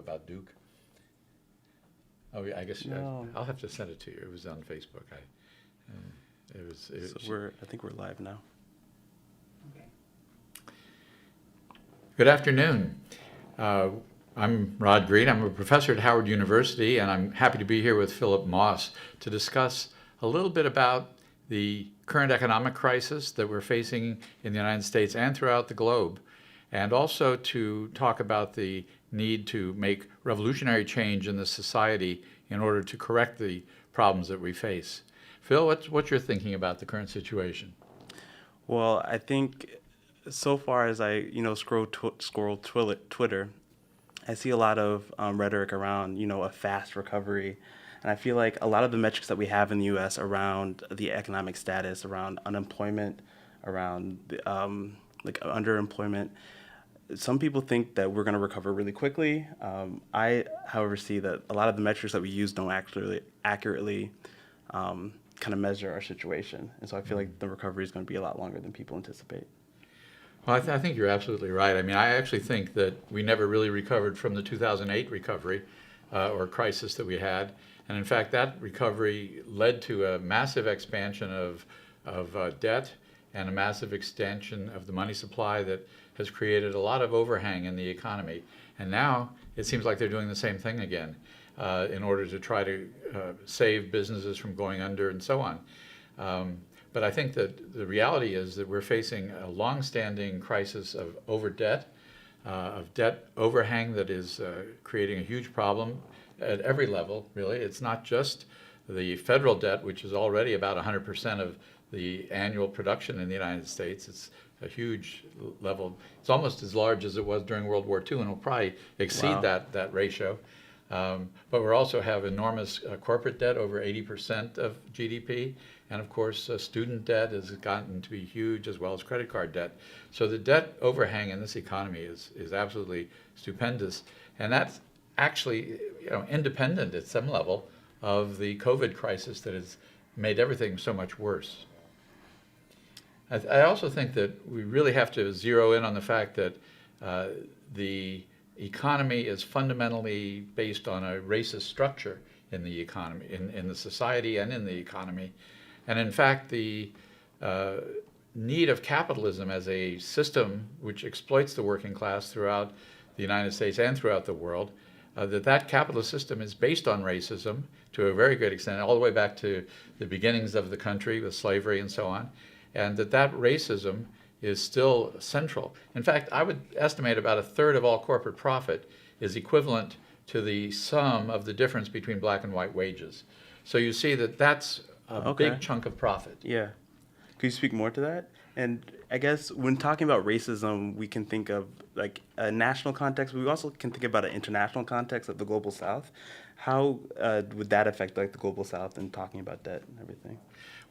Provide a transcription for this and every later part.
about Duke? Oh, yeah, I guess No. I'll have to send it to you. It was on Facebook. I think we're live now. Good afternoon. I'm Rod Green. I'm a professor at Howard University, and I'm happy to be here with Philip Moss to discuss a little bit about the current economic crisis that we're facing in the United States and throughout the globe, and also to talk about the need to make revolutionary change in the society in order to correct the problems that we face. Phil, what's your thinking about the current situation? Well, I think so far as I scroll Twitter, I see a lot of rhetoric around a fast recovery, and I feel like a lot of the metrics that we have in the U.S. around the economic status, around unemployment, around underemployment. Some people think that we're going to recover really quickly. I, however, see that a lot of the metrics that we use don't accurately kind of measure our situation. And so I feel like the recovery is going to be a lot longer than people anticipate. Well, I think you're absolutely right. I mean, I actually think that we never really recovered from the 2008 recovery or crisis that we had. And in fact, that recovery led to a massive expansion of debt and a massive extension of the money supply that has created a lot of overhang in the economy. And now it seems like they're doing the same thing again in order to try to save businesses from going under and so on. But I think that the reality is that we're facing a long-standing crisis of debt overhang that is creating a huge problem at every level, really. It's not just the federal debt, which is already about 100% of the annual production in the United States. It's a huge level. It's almost as large as it was during World War II, and will probably exceed that ratio. But we also have enormous corporate debt, over 80% of GDP. And of course, student debt has gotten to be huge, as well as credit card debt. So the debt overhang in this economy is absolutely stupendous. And that's actually independent at some level of the COVID crisis that has made everything so much worse. I also think that we really have to zero in on the fact that the economy is fundamentally based on a racist structure in the economy, in the society and in the economy. And in fact, the need of capitalism as a system which exploits the working class throughout the United States and throughout the world, that capitalist system is based on racism to a very great extent, all the way back to the beginnings of the country with slavery and so on, and that racism is still central. In fact, I would estimate about a third of all corporate profit is equivalent to the sum of the difference between black and white wages. So you see that that's a big chunk of profit. Yeah. Could you speak more to that? And I guess when talking about racism, we can think of like a national context, but we also can think about an international context of the global South. How would that affect like the global South and talking about debt and everything?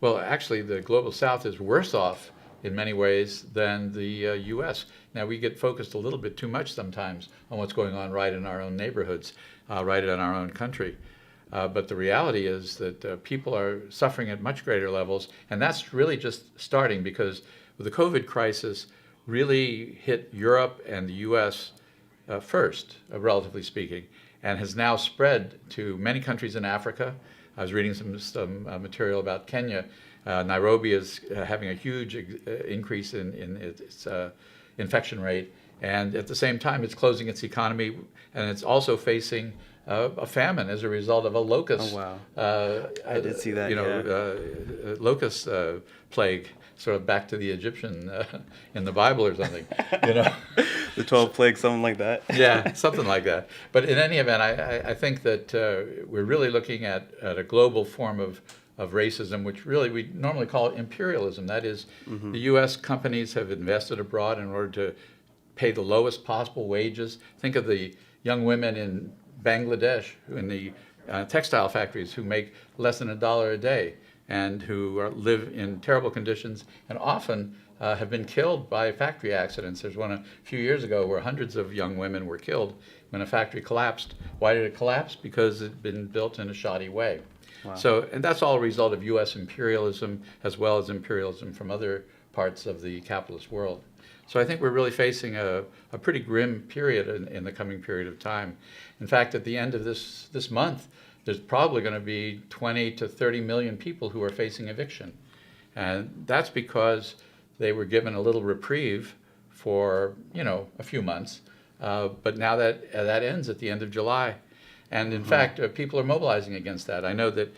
Well, actually, the global South is worse off in many ways than the U.S. Now, we get focused a little bit too much sometimes on what's going on right in our own neighborhoods, right in our own country. But the reality is that people are suffering at much greater levels, and that's really just starting because the COVID crisis really hit Europe and the U.S. First, relatively speaking, and has now spread to many countries in Africa. I was reading some material about Kenya. Nairobi is having a huge increase in its infection rate, and at the same time it's closing its economy, and it's also facing a famine as a result of a locust. Oh, wow. I did see that. Locust plague, sort of back to the Egyptian in the Bible or something, The 12 plagues, something like that. Yeah, something like that. But in any event, I think that we're really looking at a global form of racism, which really we normally call imperialism. That is, the U.S. companies have invested abroad in order to pay the lowest possible wages. Think of the young women in Bangladesh, in the textile factories, who make less than $1 a day and who live in terrible conditions and often have been killed by factory accidents. There's one a few years ago where hundreds of young women were killed when a factory collapsed. Why did it collapse? Because it had been built in a shoddy way. Wow. So, and that's all a result of U.S. imperialism as well as imperialism from other parts of the capitalist world. So I think we're really facing a pretty grim period in the coming period of time. In fact, at the end of this month, there's probably going to be 20 to 30 million people who are facing eviction. And that's because they were given a little reprieve for, a few months. But now that ends at the end of July. And in fact, people are mobilizing against that. I know that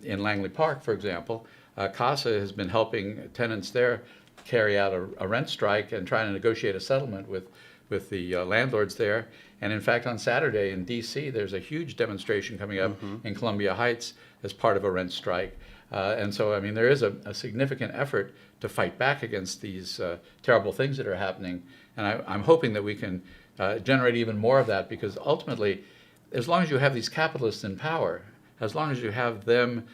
in Langley Park, for example, CASA has been helping tenants there carry out a rent strike and trying to negotiate a settlement with the landlords there. And in fact, on Saturday in D.C., there's a huge demonstration coming up in Columbia Heights as part of a rent strike. And so, I mean, there is a significant effort to fight back against these terrible things that are happening. And I'm hoping that we can generate even more of that, because ultimately, as long as you have these capitalists in power, as long as you have them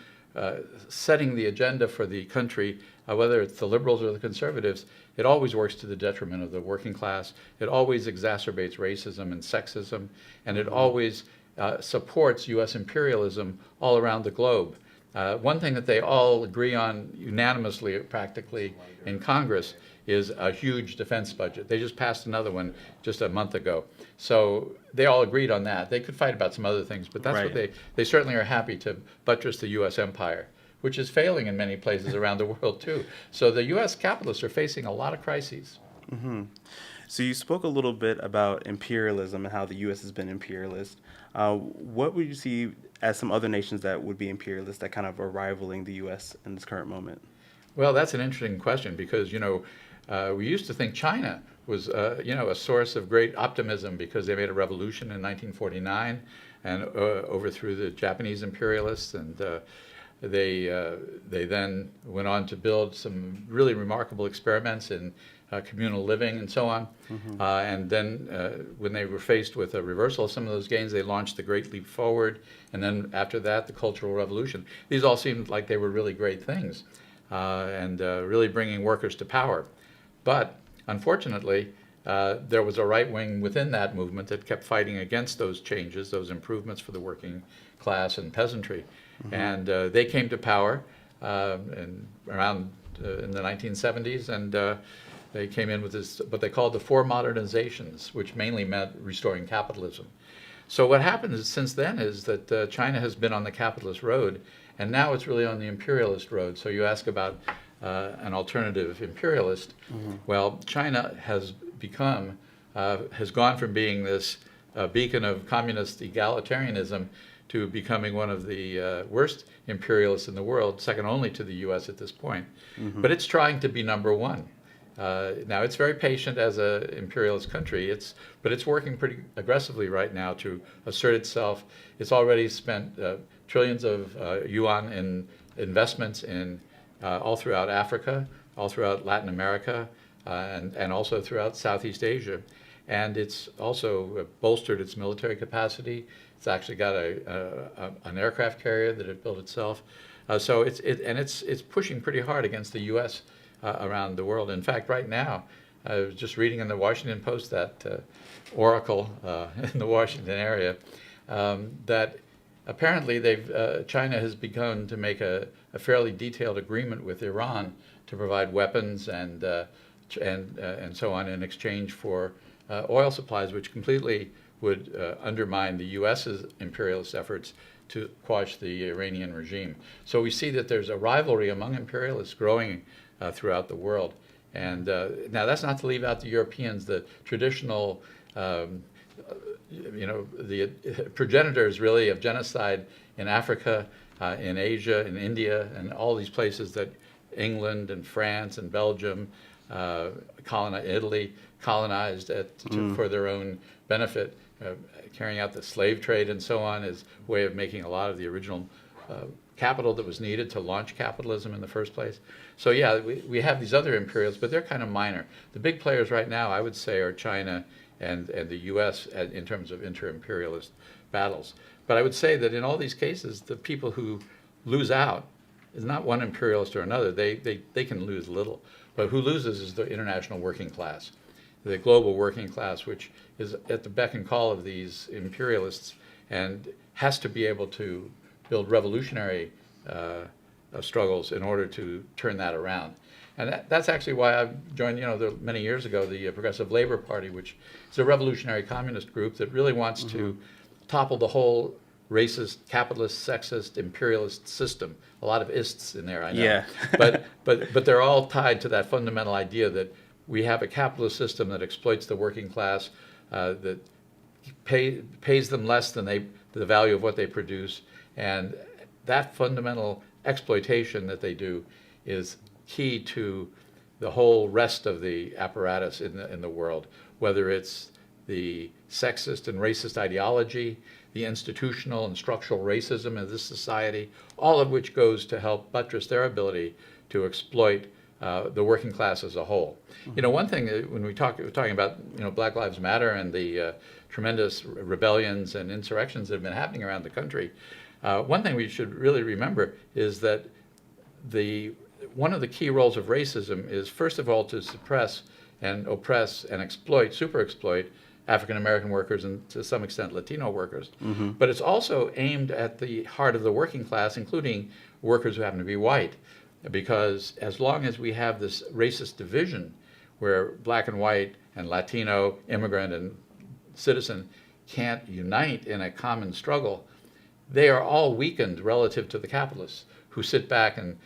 setting the agenda for the country, whether it's the liberals or the conservatives, it always works to the detriment of the working class. It always exacerbates racism and sexism, and it always supports U.S. imperialism all around the globe. One thing that they all agree on unanimously, practically, in Congress is a huge defense budget. They just passed another one just a month ago. So they all agreed on that. They could fight about some other things, but that's what they certainly are happy to buttress the U.S. empire, which is failing in many places around the world too. So the U.S. capitalists are facing a lot of crises. So you spoke a little bit about imperialism and how the U.S. has been imperialist. What would you see as some other nations that would be imperialist that kind of are rivaling the U.S. in this current moment? Well, that's an interesting question, because, we used to think China was, a source of great optimism because they made a revolution in 1949 and overthrew the Japanese imperialists, and they then went on to build some really remarkable experiments in communal living and so on. And then when they were faced with a reversal of some of those gains, they launched the Great Leap Forward, and then after that, the Cultural Revolution. These all seemed like they were really great things, and really bringing workers to power. But unfortunately, there was a right wing within that movement that kept fighting against those changes, those improvements for the working class and peasantry. And they came to power in the 1970s, and they came in with this, what they called the four modernizations, which mainly meant restoring capitalism. So what happened since then is that China has been on the capitalist road, and now it's really on the imperialist road. So you ask about an alternative imperialist. Well, China has gone from being this beacon of communist egalitarianism to becoming one of the worst imperialists in the world, second only to the U.S. at this point. But it's trying to be number one. Now, it's very patient as an imperialist country, but it's working pretty aggressively right now to assert itself. It's already spent trillions of yuan in investments in all throughout Africa, all throughout Latin America, and also throughout Southeast Asia. And it's also bolstered its military capacity. It's actually got an aircraft carrier that it built itself. So it's pushing pretty hard against the U.S. Around the world. In fact, right now, I was just reading in the Washington Post that Oracle in the Washington area, that apparently China has begun to make a fairly detailed agreement with Iran to provide weapons and so on in exchange for oil supplies, which completely would undermine the U.S.'s imperialist efforts to quash the Iranian regime. So we see that there's a rivalry among imperialists growing throughout the world. And now that's not to leave out the Europeans, the traditional, the progenitors really of genocide in Africa, in Asia, in India, and all these places that England and France and Belgium, Italy colonized for their own benefit, carrying out the slave trade and so on as a way of making a lot of the original capital that was needed to launch capitalism in the first place. So yeah, we have these other imperialists, but they're kind of minor. The big players right now, I would say, are China and the U.S. in terms of inter-imperialist battles. But I would say that in all these cases, the people who lose out is not one imperialist or another. They can lose little. But who loses is the international working class, the global working class, which is at the beck and call of these imperialists and has to be able to build revolutionary struggles in order to turn that around. And that's actually why I joined, many years ago, the Progressive Labor Party, which is a revolutionary communist group that really wants to topple the whole racist, capitalist, sexist, imperialist system. A lot of ists in there, I know. Yeah. but they're all tied to that fundamental idea that we have a capitalist system that exploits the working class, that pays them less than the value of what they produce, and that fundamental exploitation that they do is key to the whole rest of the apparatus in the world, whether it's the sexist and racist ideology, the institutional and structural racism in this society, all of which goes to help buttress their ability to exploit the working class as a whole. One thing when we're talking about Black Lives Matter and the tremendous rebellions and insurrections that have been happening around the country, one thing we should really remember is that one of the key roles of racism is, first of all, to suppress and oppress and exploit, super exploit African American workers and to some extent Latino workers. But it's also aimed at the heart of the working class, including workers who happen to be white. Because as long as we have this racist division where black and white and Latino, immigrant and citizen can't unite in a common struggle, they are all weakened relative to the capitalists who sit back and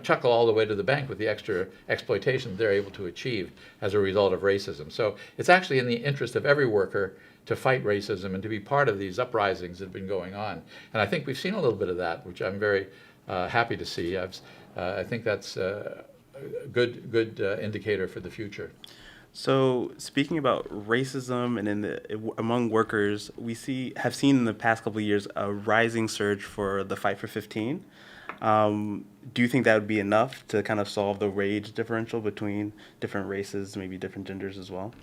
chuckle all the way to the bank with the extra exploitation they're able to achieve as a result of racism. So it's actually in the interest of every worker to fight racism and to be part of these uprisings that have been going on. And I think we've seen a little bit of that, which I'm very happy to see. I think that's a good indicator for the future. So speaking about racism and among workers, have seen in the past couple of years a rising surge for the Fight for 15. Do you think that would be enough to kind of solve the wage differential between different races, maybe different genders as well?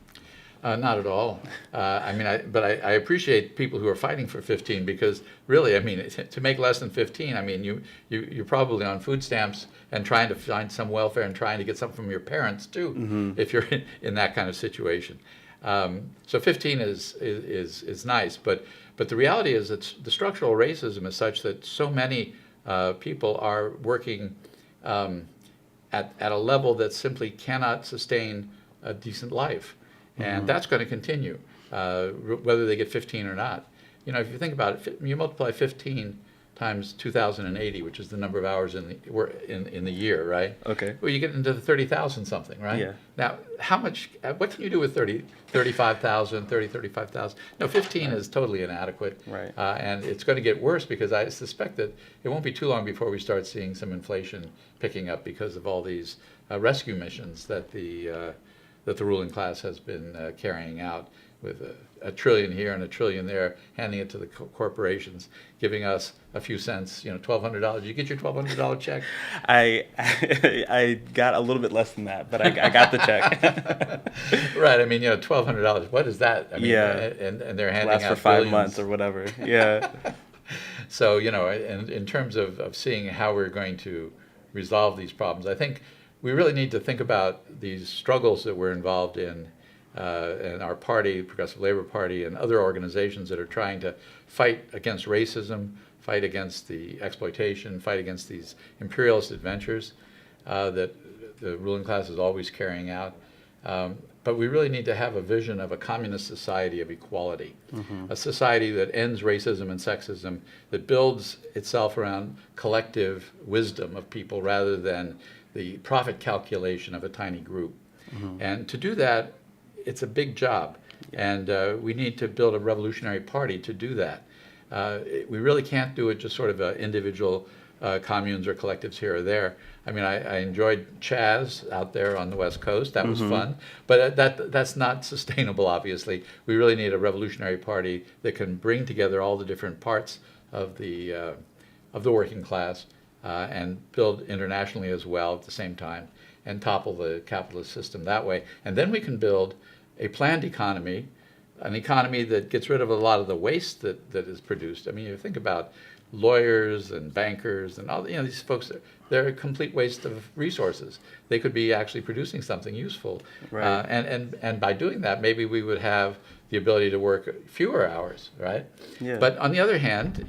Not at all. But I appreciate people who are fighting for 15 because really, to make less than 15, you're probably on food stamps and trying to find some welfare and trying to get something from your parents too, if you're in that kind of situation. So 15 is nice, but the reality is that the structural racism is such that so many people are working at a level that simply cannot sustain a decent life. And that's going to continue, whether they get 15 or not. If you think about it, you multiply 15 times 2,080, which is the number of hours in the year, right? Okay. Well, you get into the 30,000 something, right? Yeah. Now, what can you do with 35,000, 35,000? No, 15 is totally inadequate. Right. And it's going to get worse because I suspect that it won't be too long before we start seeing some inflation picking up because of all these rescue missions that the ruling class has been carrying out with a trillion here and a trillion there, handing it to the corporations, giving us a few cents, $1,200. Did you get your $1,200 check? I got a little bit less than that, but I got the check. Right. $1,200. What is that? Yeah. And they're handing lasts out for 5 billions. months or whatever. Yeah. So, in terms of seeing how we're going to resolve these problems, I think we really need to think about these struggles that we're involved in our party, Progressive Labor Party, and other organizations that are trying to fight against racism, fight against the exploitation, fight against these imperialist adventures that the ruling class is always carrying out. But we really need to have a vision of a communist society of equality, a society that ends racism and sexism, that builds itself around collective wisdom of people rather than the profit calculation of a tiny group. And to do that, it's a big job. And we need to build a revolutionary party to do that. We really can't do it just sort of individual communes or collectives here or there. I enjoyed Chaz out there on the West Coast. That was fun. But that's not sustainable, obviously. We really need a revolutionary party that can bring together all the different parts of the working class and build internationally as well at the same time and topple the capitalist system that way. And then we can build a planned economy, an economy that gets rid of a lot of the waste that is produced. You think about lawyers and bankers and all these folks, they're a complete waste of resources. They could be actually producing something useful. Right. And by doing that, maybe we would have the ability to work fewer hours, right? Yeah. But on the other hand,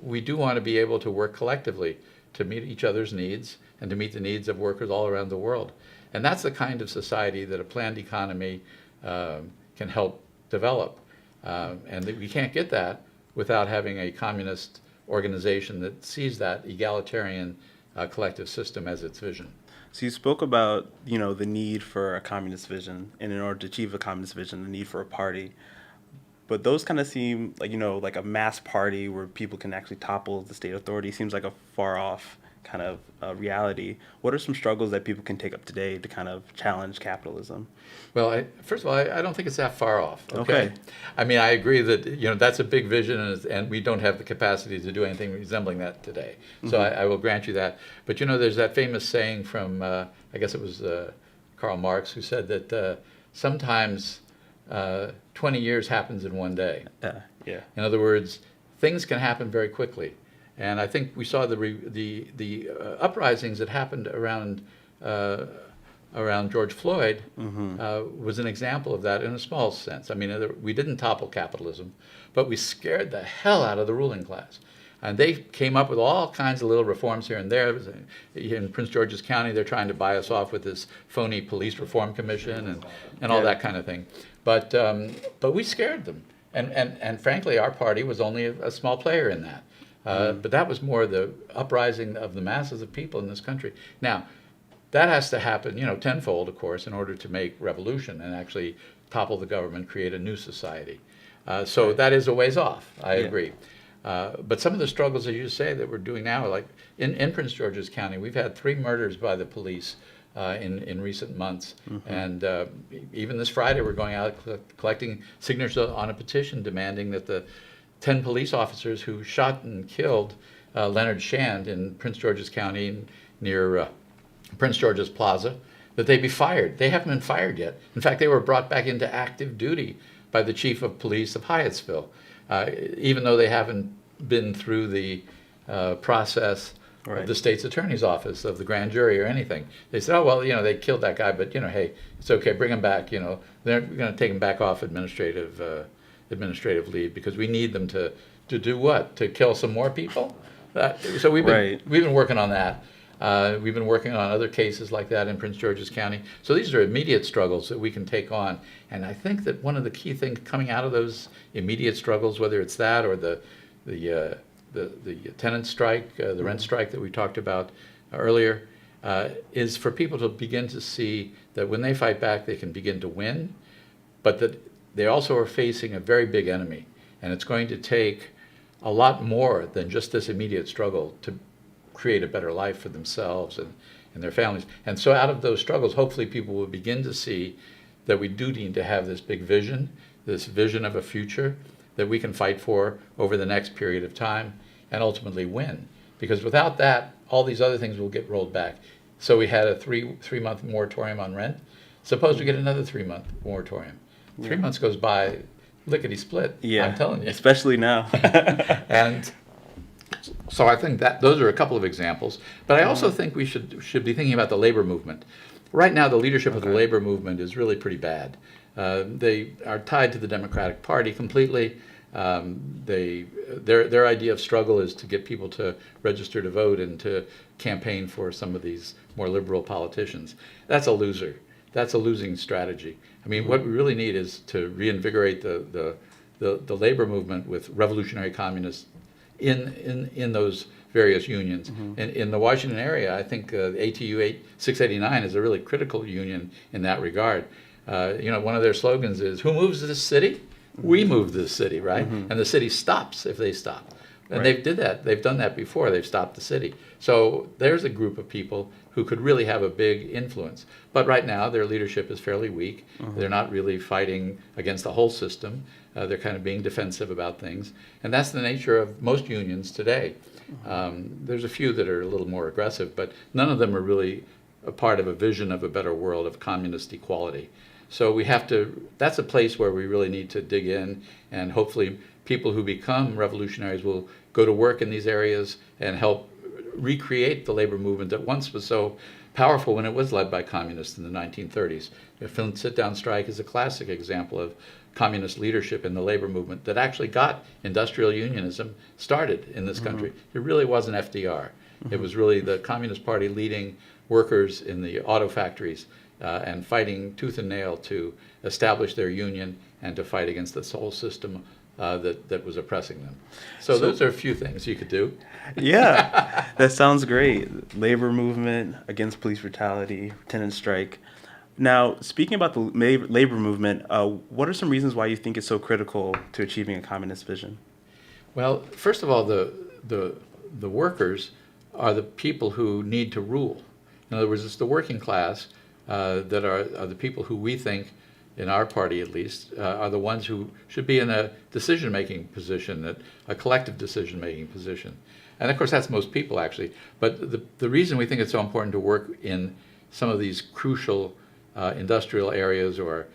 we do want to be able to work collectively to meet each other's needs and to meet the needs of workers all around the world. And that's the kind of society that a planned economy can help develop. And we can't get that without having a communist organization that sees that egalitarian collective system as its vision. So you spoke about, the need for a communist vision, and in order to achieve a communist vision, the need for a party. But those kind of seem like, like a mass party where people can actually topple the state authority seems like a far off kind of reality. What are some struggles that people can take up today to kind of challenge capitalism? Well, first of all, I don't think it's that far off. Okay. I mean, I agree that that's a big vision, and we don't have the capacity to do anything resembling that today. So I will grant you that. But there's that famous saying from I guess it was Karl Marx, who said that sometimes 20 years happens in one day. Yeah. In other words, things can happen very quickly. And I think we saw the uprisings that happened around George Floyd was an example of that in a small sense. I mean, we didn't topple capitalism, but we scared the hell out of the ruling class. And they came up with all kinds of little reforms here and there. In Prince George's County, they're trying to buy us off with this phony police reform commission and all that kind of thing. But we scared them. And frankly, our party was only a small player in that. But that was more the uprising of the masses of people in this country. Now, that has to happen, tenfold, of course, in order to make revolution and actually topple the government, create a new society. So that is a ways off, I agree. But some of the struggles, as you say, that we're doing now, like in Prince George's County, we've had 3 murders by the police in recent months. And even this Friday, we're going out collecting signatures on a petition demanding that the 10 police officers who shot and killed Leonard Shand in Prince George's County near Prince George's Plaza, that they be fired. They haven't been fired yet. In fact, they were brought back into active duty by the chief of police of Hyattsville, even though they haven't been through the process of the state's attorney's office, of the grand jury or anything. They said, oh, well, they killed that guy, but, hey, it's okay, bring him back. They're going to take him back off administrative leave because we need them to do what? To kill some more people? So we've been working on that. We've been working on other cases like that in Prince George's County. So these are immediate struggles that we can take on. And I think that one of the key things coming out of those immediate struggles, whether it's that or the tenant strike, the rent strike that we talked about earlier, is for people to begin to see that when they fight back, they can begin to win, but that they also are facing a very big enemy. And it's going to take a lot more than just this immediate struggle to create a better life for themselves and their families. And so out of those struggles, hopefully people will begin to see that we do need to have this big vision, this vision of a future that we can fight for over the next period of time and ultimately win. Because without that, all these other things will get rolled back. So we had a three-month moratorium on rent. Suppose we get another 3-month moratorium. 3 months goes by, lickety-split, I'm telling you. Especially now. And so I think that those are a couple of examples. But I also think we should be thinking about the labor movement. Right now, the leadership of the labor movement is really pretty bad. They are tied to the Democratic Party completely. Their idea of struggle is to get people to register to vote and to campaign for some of these more liberal politicians. That's a loser. That's a losing strategy. I mean, what we really need is to reinvigorate the labor movement with revolutionary communists in those various unions. And in the Washington area, I think ATU 689 is a really critical union in that regard. One of their slogans is, who moves this city? We move this city, right? And the city stops if they stop. And they've done that before. They've stopped the city. So there's a group of people who could really have a big influence. But right now, their leadership is fairly weak. They're not really fighting against the whole system. They're kind of being defensive about things. And that's the nature of most unions today. There's a few that are a little more aggressive, but none of them are really a part of a vision of a better world of communist equality. So we have to, that's a place where we really need to dig in, and hopefully people who become revolutionaries will go to work in these areas and help recreate the labor movement that once was so powerful when it was led by communists in the 1930s. The Flint sit-down strike is a classic example of communist leadership in the labor movement that actually got industrial unionism started in this country. It really wasn't FDR. It was really the Communist Party leading workers in the auto factories and fighting tooth and nail to establish their union and to fight against this whole system that was oppressing them. So those are a few things you could do. Yeah, that sounds great. Labor movement against police brutality, tenant strike. Now, speaking about the labor movement, what are some reasons why you think it's so critical to achieving a communist vision? Well, first of all, the workers are the people who need to rule. In other words, it's the working class that are the people who we think, in our party at least, are the ones who should be in a decision-making position, a collective decision-making position. And of course, that's most people actually. But the reason we think it's so important to work in some of these crucial industrial areas, or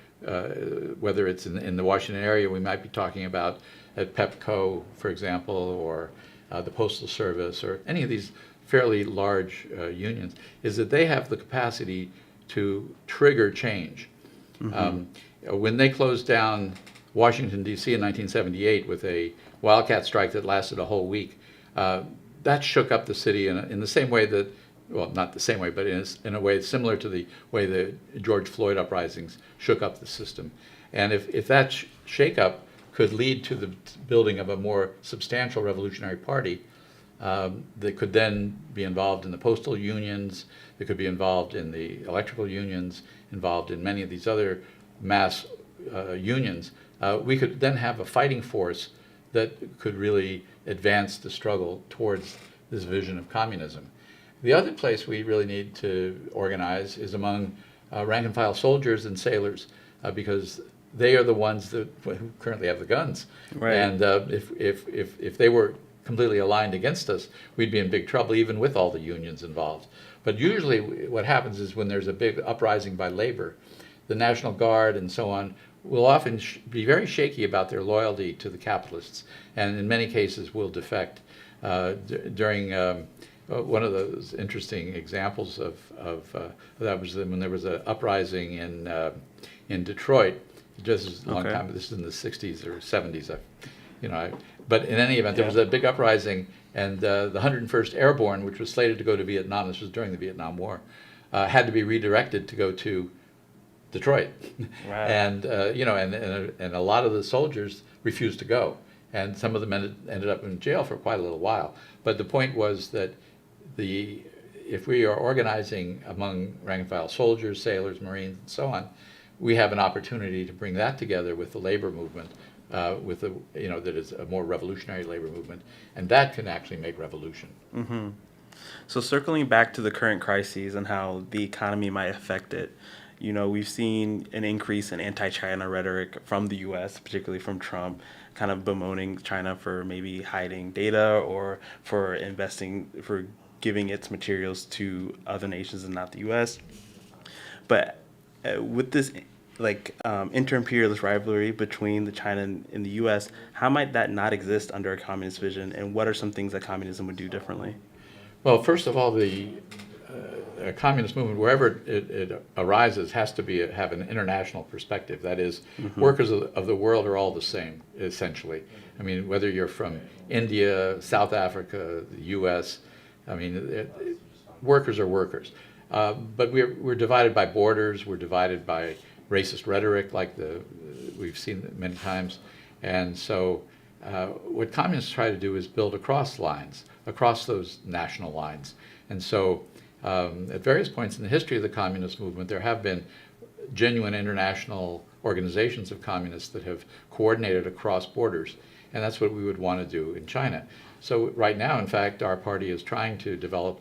whether it's in the Washington area, we might be talking about at Pepco, for example, or the Postal Service, or any of these fairly large unions, is that they have the capacity to trigger change. When they closed down Washington, D.C. in 1978 with a wildcat strike that lasted a whole week, that shook up the city in the same way that, well, not the same way, but in a way similar to the way the George Floyd uprisings shook up the system. And if that shakeup could lead to the building of a more substantial revolutionary party that could then be involved in the postal unions, that could be involved in the electrical unions, involved in many of these other mass unions, we could then have a fighting force that could really advance the struggle towards this vision of communism. The other place we really need to organize is among rank and file soldiers and sailors, because they are the ones who currently have the guns. Right. And if they were completely aligned against us, we'd be in big trouble, even with all the unions involved. But usually what happens is when there's a big uprising by labor, the National Guard and so on will often be very shaky about their loyalty to the capitalists, and in many cases will defect. During one of those interesting examples of that was when there was an uprising in Detroit, just a long time. This is in the 60s or 70s, but in any event, there was a big uprising, and the 101st Airborne, which was slated to go to Vietnam, this was during the Vietnam War, had to be redirected to go to Detroit. Right. And and a lot of the soldiers refused to go, and some of them ended up in jail for quite a little while. But the point was that if we are organizing among rank and file soldiers, sailors, Marines, and so on, we have an opportunity to bring that together with the labor movement, that is a more revolutionary labor movement, and that can actually make revolution. Mm-hmm. So circling back to the current crises and how the economy might affect it, we've seen an increase in anti-China rhetoric from the U.S., particularly from Trump, kind of bemoaning China for maybe hiding data or for giving its materials to other nations and not the U.S. But with this inter-imperialist rivalry between the China and the U.S., how might that not exist under a communist vision, and what are some things that communism would do differently? Well, first of all, the communist movement, wherever it arises, has to have an international perspective. That is, workers of the world are all the same, essentially. I mean, whether you're from India, South Africa, the U.S., workers are workers. But we're divided by borders, we're divided by racist rhetoric like we've seen many times. And so what communists try to do is build across lines, across those national lines. And so at various points in the history of the communist movement, there have been genuine international organizations of communists that have coordinated across borders. And that's what we would want to do in China. So right now, in fact, our party is trying to develop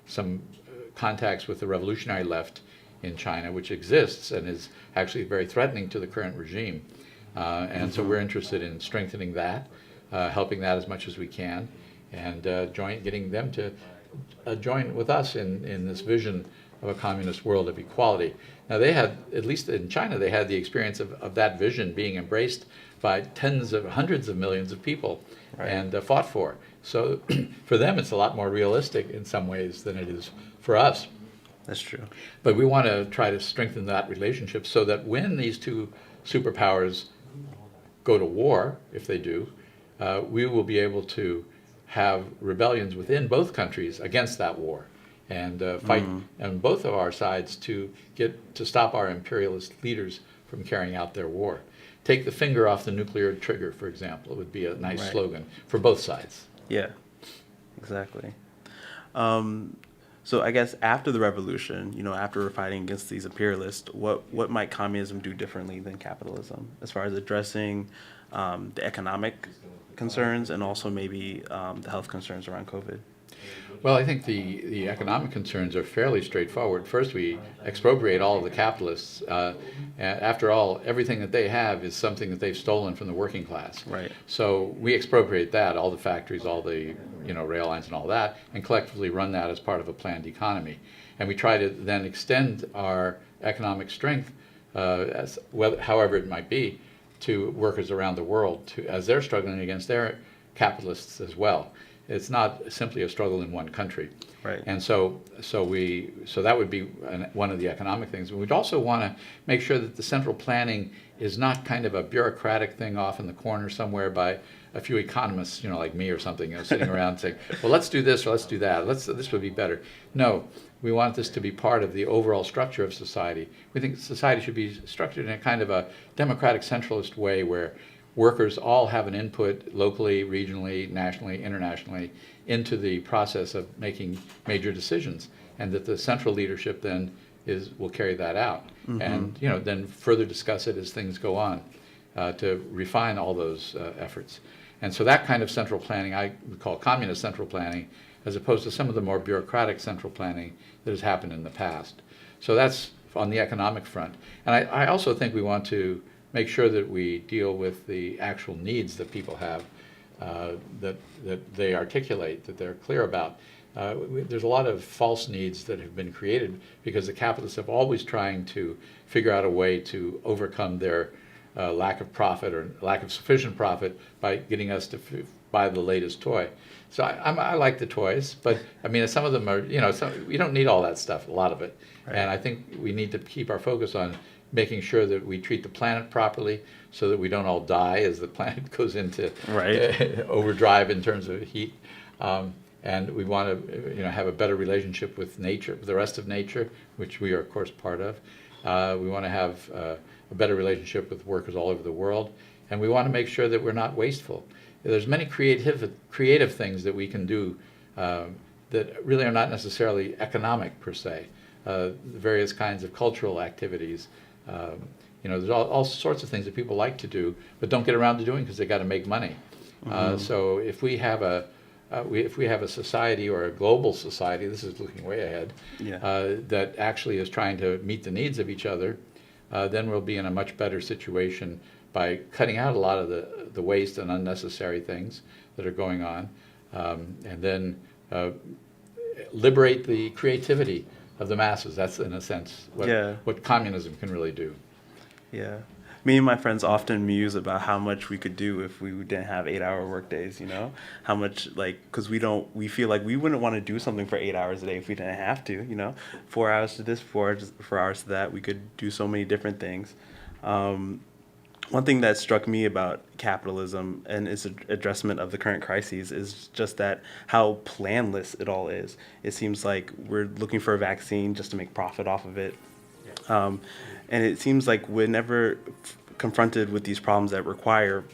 some contacts with the revolutionary left in China, which exists and is actually very threatening to the current regime. And so we're interested in strengthening that, helping that as much as we can, and getting them to join with us in this vision of a communist world of equality. Now they had, at least in China, they had the experience of that vision being embraced by hundreds of millions of people, right, and fought for. So for them, it's a lot more realistic in some ways than it is for us. That's true. But we want to try to strengthen that relationship so that when these two superpowers go to war, if they do, we will be able to have rebellions within both countries against that war, and fight on both of our sides to stop our imperialist leaders from carrying out their war. Take the finger off the nuclear trigger, for example. It would be a nice slogan for both sides. Yeah, exactly. So I guess after the revolution, after we're fighting against these imperialists, what might communism do differently than capitalism as far as addressing the economic concerns and also maybe the health concerns around COVID? Well, I think the economic concerns are fairly straightforward. First, we expropriate all of the capitalists. After all, everything that they have is something that they've stolen from the working class. Right. So we expropriate that, all the factories, all the rail lines and all that, and collectively run that as part of a planned economy. And we try to then extend our economic strength, however it might be, to workers around the world, as they're struggling against their capitalists as well. It's not simply a struggle in one country. Right. And so that would be one of the economic things. We'd also want to make sure that the central planning is not kind of a bureaucratic thing off in the corner somewhere by a few economists, like me or something, sitting around saying, well, let's do this or let's do that. This would be better. No, we want this to be part of the overall structure of society. We think society should be structured in a kind of a democratic centralist way where workers all have an input locally, regionally, nationally, internationally into the process of making major decisions, and that the central leadership then will carry that out, and then further discuss it as things go on to refine all those efforts. And so that kind of central planning I would call communist central planning, as opposed to some of the more bureaucratic central planning that has happened in the past. So that's on the economic front. And I also think we want to make sure that we deal with the actual needs that people have, that they articulate, that they're clear about. There's a lot of false needs that have been created because the capitalists have always trying to figure out a way to overcome their lack of profit or lack of sufficient profit by getting us to buy the latest toy. So I like the toys, but I mean some of them are, we don't need all that stuff, a lot of it. Right. And I think we need to keep our focus on making sure that we treat the planet properly so that we don't all die as the planet goes into overdrive in terms of heat. And we want to have a better relationship with nature, with the rest of nature, which we are, of course, part of. We want to have a better relationship with workers all over the world. And we want to make sure that we're not wasteful. There's many creative things that we can do that really are not necessarily economic per se. Various kinds of cultural activities. There's all sorts of things that people like to do, but don't get around to doing because they got to make money. So if we have a society or a global society, this is looking way ahead, that actually is trying to meet the needs of each other, then we'll be in a much better situation by cutting out a lot of the waste and unnecessary things that are going on, and then liberate the creativity of the masses. That's, in a sense, what communism can really do. Yeah. Me and my friends often muse about how much we could do if we didn't have 8-hour work days, how much, because we feel like we wouldn't want to do something for 8 hours a day if we didn't have to, 4 hours to this, 4 hours to that. We could do so many different things. One thing that struck me about capitalism and its addressment of the current crises is just that how planless it all is. It seems like we're looking for a vaccine just to make profit off of it. And it seems like we're never confronted with these problems that require,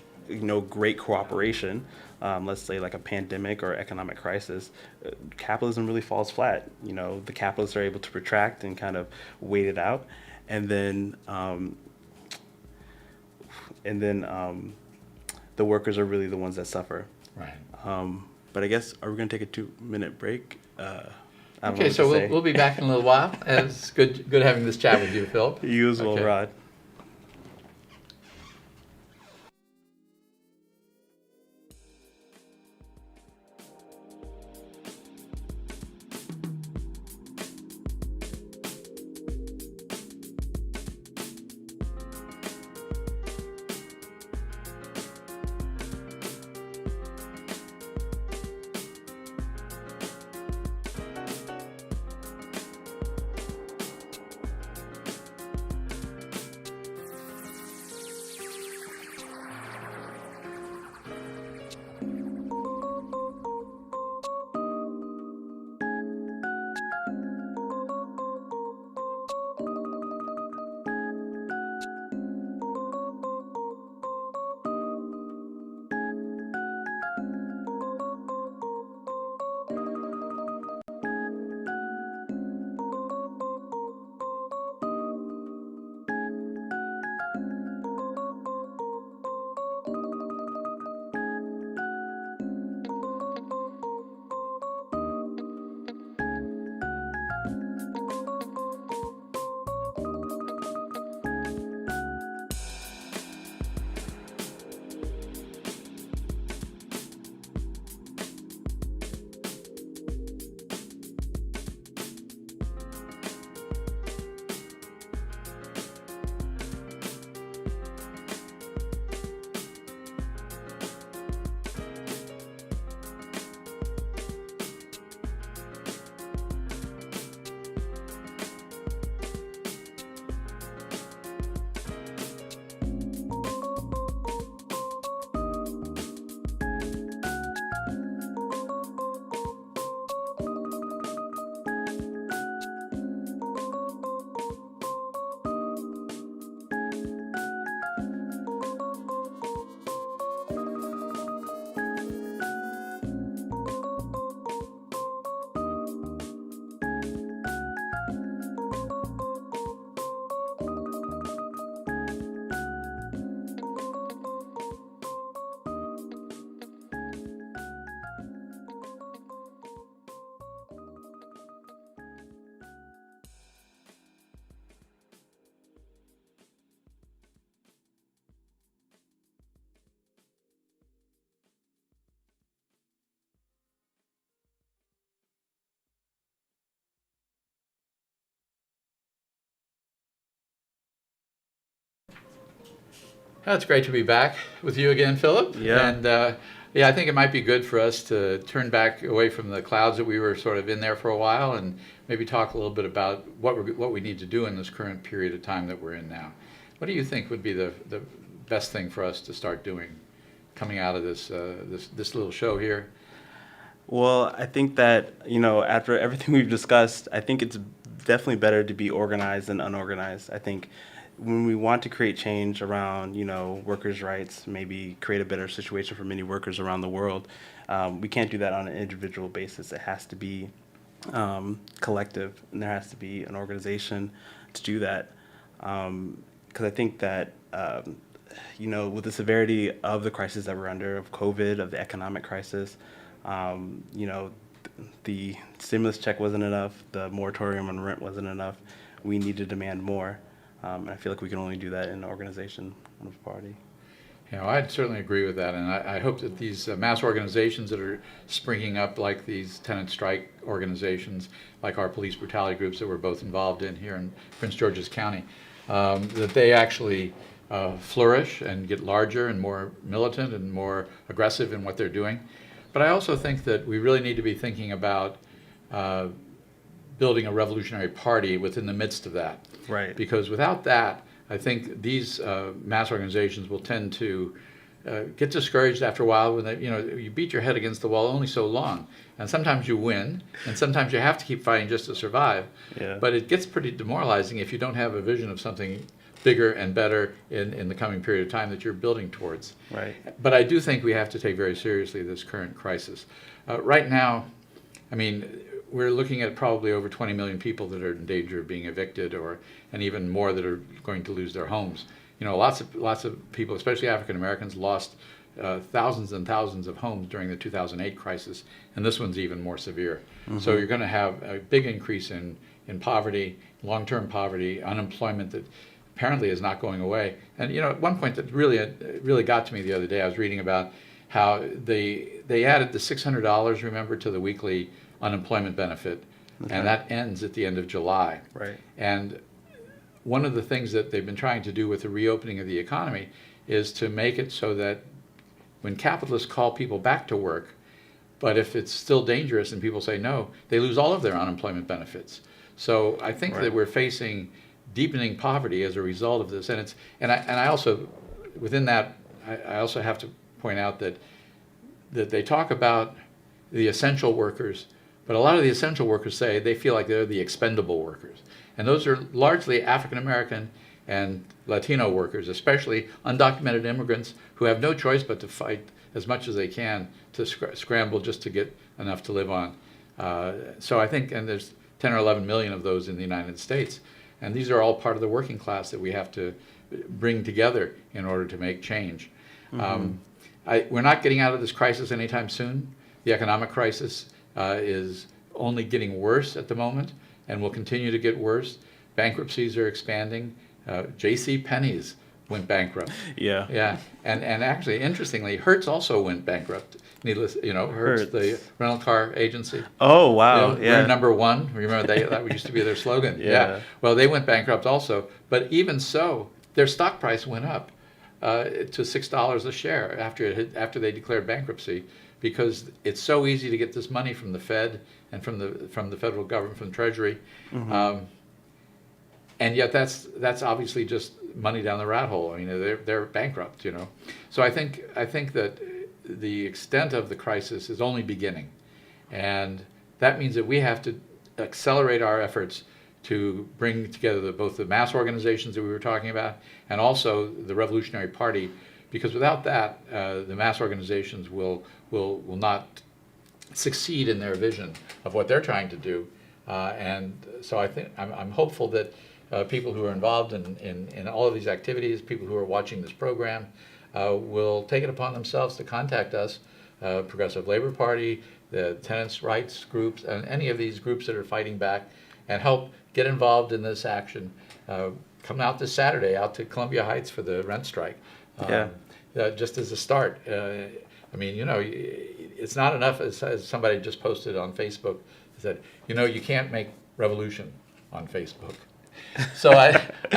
great cooperation. Let's say like a pandemic or economic crisis. Capitalism really falls flat. The capitalists are able to retract and kind of wait it out, and then the workers are really the ones that suffer. Right. But I guess, are we going to take a 2-minute break? Okay, so we'll be back in a little while. It's good having this chat with you, Philip. You as well, Rod. It's great to be back with you again, Philip. Yeah. And yeah, I think it might be good for us to turn back away from the clouds that we were sort of in there for a while, and maybe talk a little bit about what we need to do in this current period of time that we're in now. What do you think would be the best thing for us to start doing coming out of this little show here? Well, I think that, after everything we've discussed, I think it's definitely better to be organized than unorganized. I think when we want to create change around, workers' rights, maybe create a better situation for many workers around the world, we can't do that on an individual basis. It has to be collective, and there has to be an organization to do that. Because I think that, with the severity of the crisis that we're under, of COVID, of the economic crisis, the stimulus check wasn't enough, the moratorium on rent wasn't enough. We need to demand more. And I feel like we can only do that in an organization of a party. I'd certainly agree with that, and I hope that these mass organizations that are springing up, like these tenant strike organizations, like our police brutality groups that we're both involved in here in Prince George's County, that they actually flourish and get larger and more militant and more aggressive in what they're doing. But I also think that we really need to be thinking about building a revolutionary party within the midst of that. Right. Because without that, I think these mass organizations will tend to get discouraged after a while when you beat your head against the wall only so long. And sometimes you win, and sometimes you have to keep fighting just to survive. Yeah. But it gets pretty demoralizing if you don't have a vision of something bigger and better in the coming period of time that you're building towards. Right. But I do think we have to take very seriously this current crisis. Right now, we're looking at probably over 20 million people that are in danger of being evicted, and even more that are going to lose their homes. Lots of people, especially African Americans, lost thousands and thousands of homes during the 2008 crisis, and this one's even more severe. Mm-hmm. So you're going to have a big increase in poverty, long-term poverty, unemployment that apparently is not going away. And at one point that really got to me the other day, I was reading about how they added the $600, remember, to the weekly unemployment benefit, okay. And that ends at the end of July. Right. And one of the things that they've been trying to do with the reopening of the economy is to make it so that when capitalists call people back to work, but if it's still dangerous and people say no, they lose all of their unemployment benefits. So I think Right. that we're facing deepening poverty as a result of this, and I also, within that, I also have to point out that they talk about the essential workers, but a lot of the essential workers say they feel like they're the expendable workers, and those are largely African American and Latino workers, especially undocumented immigrants who have no choice but to fight as much as they can to scramble just to get enough to live on. So I think, and there's 10 or 11 million of those in the United States. And these are all part of the working class that we have to bring together in order to make change. Mm-hmm. We're not getting out of this crisis anytime soon. The economic crisis is only getting worse at the moment and will continue to get worse. Bankruptcies are expanding. J.C. Penney's went bankrupt. Yeah. Yeah. And actually, interestingly, Hertz also went bankrupt. Hertz, the rental car agency. Oh, wow. Yeah. We're number one. Remember, that used to be their slogan. Yeah. Well, they went bankrupt also. But even so, their stock price went up to $6 a share after they declared bankruptcy, because it's so easy to get this money from the Fed and from the federal government, from the Treasury. Mm-hmm. And yet that's obviously just money down the rat hole. They're bankrupt, So I think that the extent of the crisis is only beginning, and that means that we have to accelerate our efforts to bring together both the mass organizations that we were talking about and also the Revolutionary Party, because without that, the mass organizations will not succeed in their vision of what they're trying to do. And so I think I'm hopeful that people who are involved in all of these activities, people who are watching this program, will take it upon themselves to contact us, Progressive Labor Party, the tenants' rights groups, and any of these groups that are fighting back, and help get involved in this action. Come out this Saturday, out to Columbia Heights for the rent strike. Just as a start. It's not enough, as somebody just posted on Facebook, said, you can't make revolution on Facebook. So I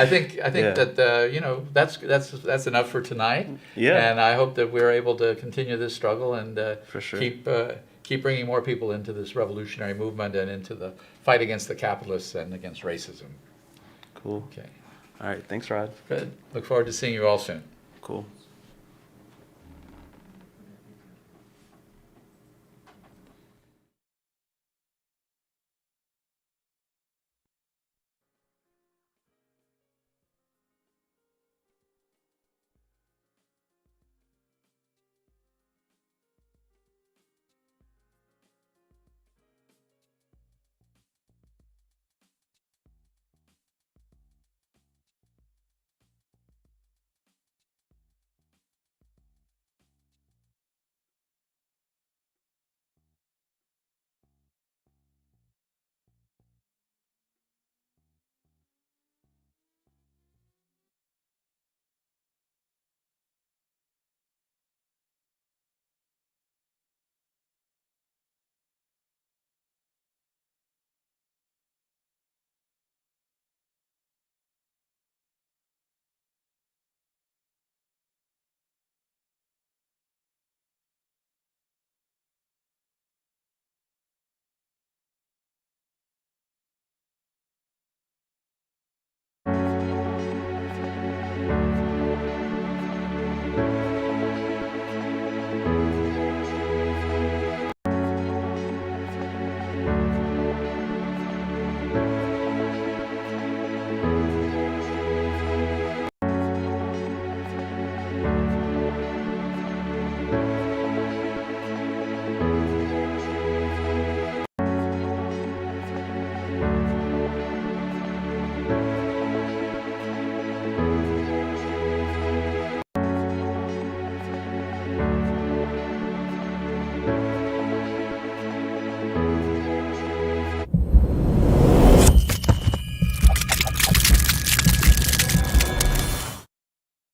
think Yeah. that you know, that's enough for tonight. Yeah. And I hope that we're able to continue this struggle and For sure. keep bringing more people into this revolutionary movement and into the fight against the capitalists and against racism. Cool. Okay, All right. Thanks, Rod. good. Look forward to seeing you all soon. Cool.